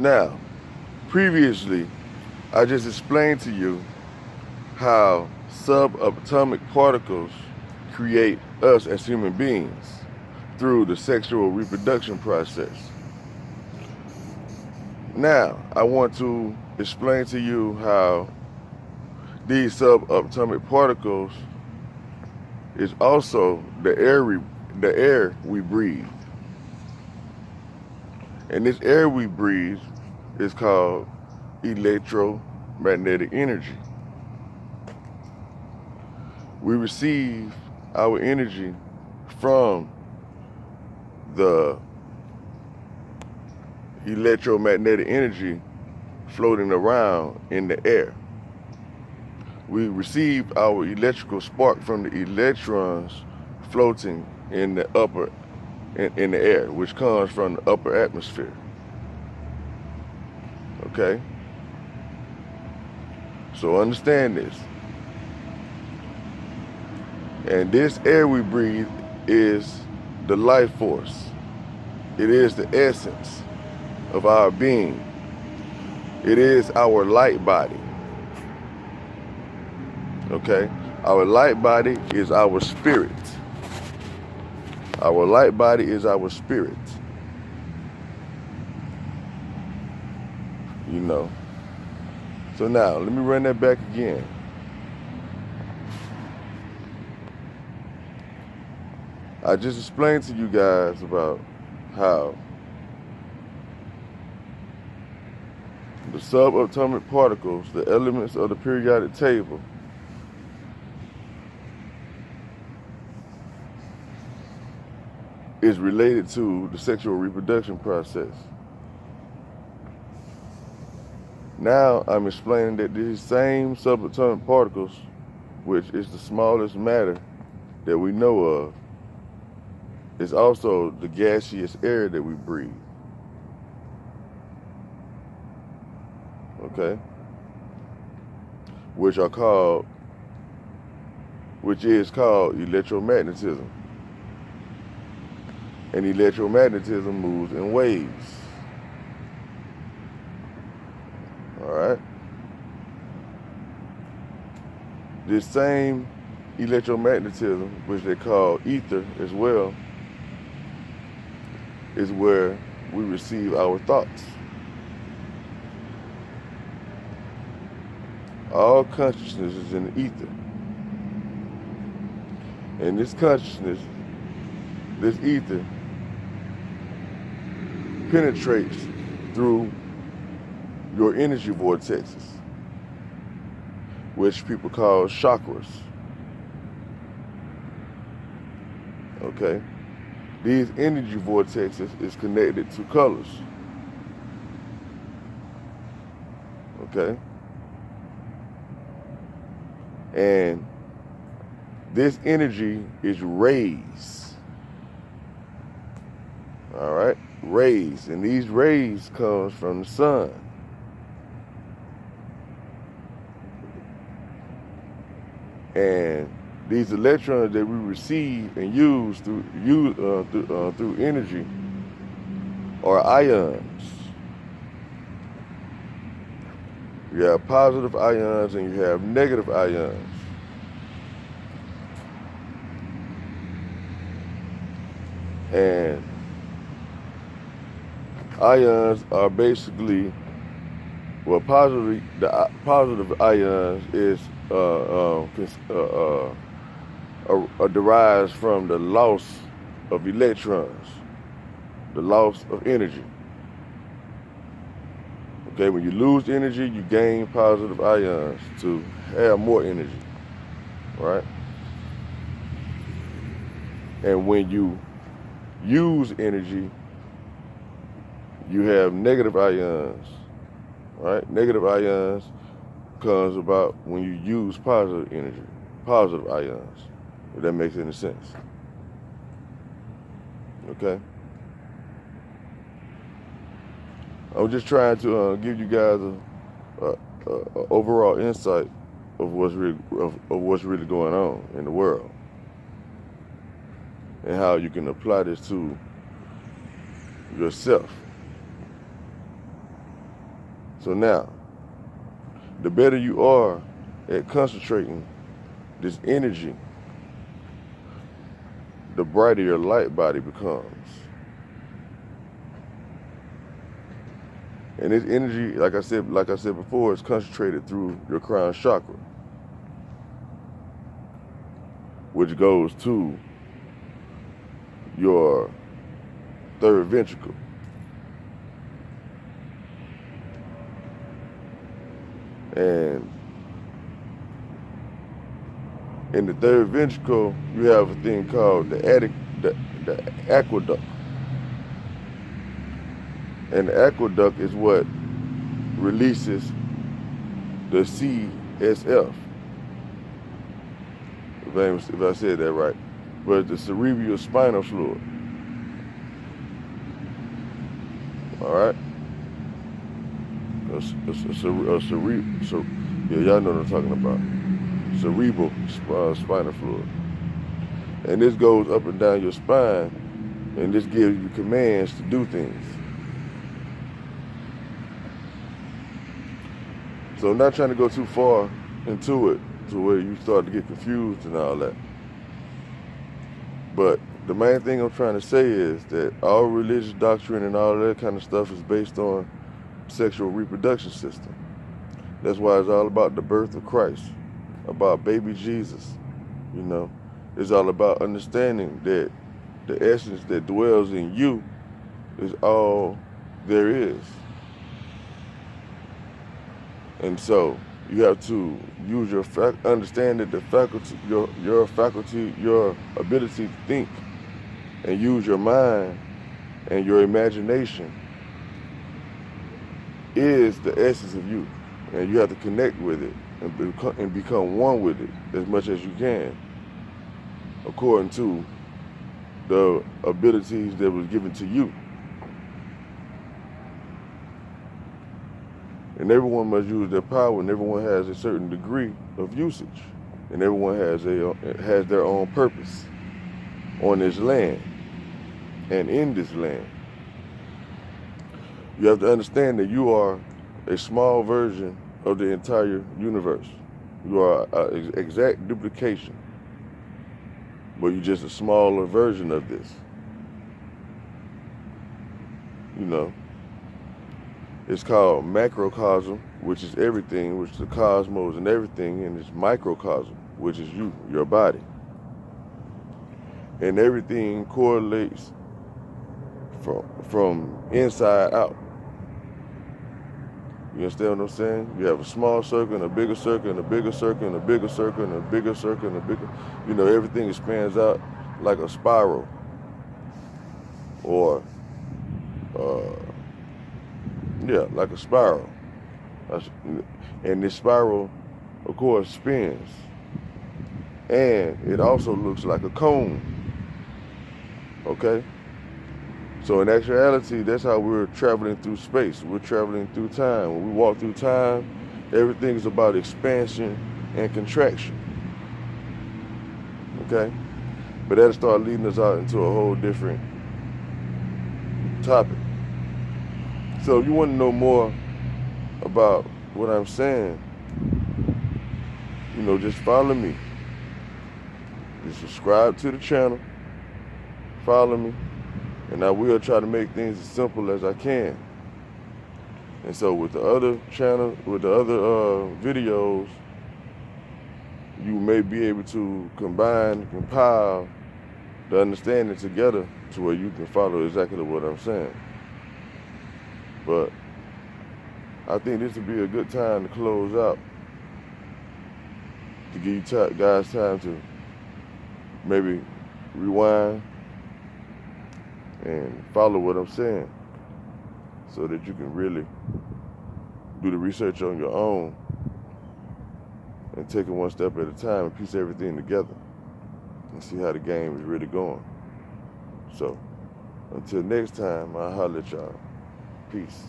Now, previously, I just explained to you how subatomic particles create us as human beings through the sexual reproduction process. Now, I want to explain to you how these subatomic particles is also the air we breathe. And this air we breathe is called electromagnetic energy. We receive our energy from the electromagnetic energy floating around in the air. We receive our electrical spark from the electrons floating in the in the air, which comes from the upper atmosphere. Okay? So understand this. And this air we breathe is the life force. It is the essence of our being. It is our light body. Okay? Our light body is our spirit. Our light body is our spirit. You know. So now, let me run that back again. I just explained to you guys about how the subatomic particles, the elements of the periodic table, is related to the sexual reproduction process. Now I'm explaining that these same subatomic particles, which is the smallest matter that we know of, is also the gaseous air that we breathe. Okay? Which is called electromagnetism. And electromagnetism moves in waves. Alright? This same electromagnetism, which they call ether as well, is where we receive our thoughts. All consciousness is in the ether. And this consciousness, this ether, penetrates through your energy vortexes, which people call chakras. Okay? These energy vortexes is connected to colors. Okay? And this energy is rays. All right? Rays. And these rays comes from the sun. And these electrons that we receive and use through energy are ions. You have positive ions and you have negative ions. And ions are basically, well, the positive ions is derives from the loss of electrons, the loss of energy. Okay, when you lose energy, you gain positive ions to have more energy, right? And when you use energy, you have negative ions, right? Negative ions comes about when you use positive energy, positive ions, if that makes any sense. Okay? I'm just trying to give you guys a overall insight of what's really going on in the world, and how you can apply this to yourself. So now, the better you are at concentrating this energy, the brighter your light body becomes. And this energy, like I said before, is concentrated through your crown chakra, which goes to your third ventricle. And in the third ventricle, you have a thing called the aqueduct. And the aqueduct is what releases the CSF, if I said that right, but the cerebral spinal fluid. All right? Yeah, y'all know what I'm talking about. Cerebral spinal fluid. And this goes up and down your spine, and this gives you commands to do things. So I'm not trying to go too far into it to where you start to get confused and all that. But the main thing I'm trying to say is that all religious doctrine and all that kind of stuff is based on sexual reproduction system. That's why it's all about the birth of Christ, about baby Jesus, you know. It's all about understanding that the essence that dwells in you is all there is. And so you have to use your understand that the faculty, your faculty, your ability to think and use your mind and your imagination is the essence of you. And you have to connect with it and become one with it as much as you can, according to the abilities that was given to you. And everyone must use their power, and everyone has a certain degree of usage, and everyone has their own purpose on this land and in this land. You have to understand that you are a small version of the entire universe. You are an exact duplication, but you're just a smaller version of this. You know. It's called macrocosm, which is everything, which is the cosmos and everything, and it's microcosm, which is you, your body. And everything correlates from inside out. You understand what I'm saying? You have a small circle and a bigger circle and a bigger circle and a bigger circle and a bigger circle and a bigger, you know, everything expands out like a spiral. Or yeah, like a spiral. And this spiral, of course, spins. And it also looks like a cone. Okay? So in actuality, that's how we're traveling through space. We're traveling through time. When we walk through time, everything is about expansion and contraction. Okay? But that'll start leading us out into a whole different topic. So if you want to know more about what I'm saying, you know, just follow me. Just subscribe to the channel, follow me, and I will try to make things as simple as I can. And so with the other channel, with the other videos, you may be able to compile the understanding together to where you can follow exactly what I'm saying. But I think this would be a good time to close out, to give you guys time to maybe rewind and follow what I'm saying so that you can really do the research on your own and take it one step at a time and piece everything together and see how the game is really going. So until next time, I'll holler at y'all. Peace.